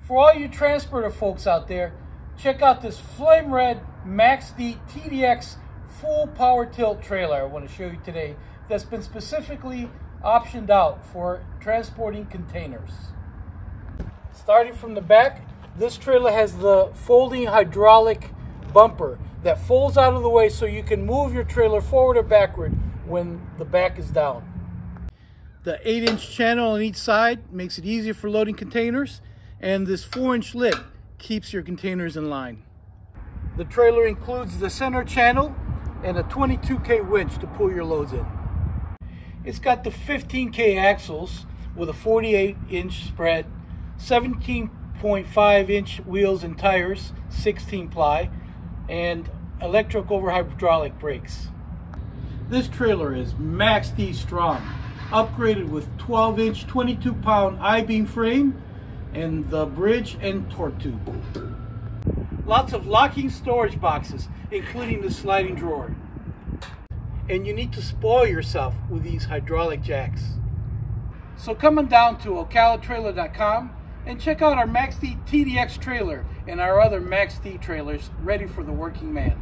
For all you transporter folks out there, check out this flame red MaxxD TDX full power tilt trailer I want to show you today that's been specifically optioned out for transporting containers. Starting from the back, this trailer has the folding hydraulic bumper that folds out of the way so you can move your trailer forward or backward when the back is down. The 8-inch channel on each side makes it easier for loading containers, and this 4-inch lid keeps your containers in line. The trailer includes the center channel and a 22K winch to pull your loads in. It's got the 15K axles with a 48-inch spread, 17.5-inch wheels and tires, 16 ply, and electric over hydraulic brakes. This trailer is MaxxD strong, upgraded with 12-inch, 22-pound I-beam frame and the bridge and torque tube. Lots of locking storage boxes, including the sliding drawer. And you need to spoil yourself with these hydraulic jacks. So come on down to ocalatrailer.com and check out our MaxxD TDX trailer and our other MaxxD trailers ready for the working man.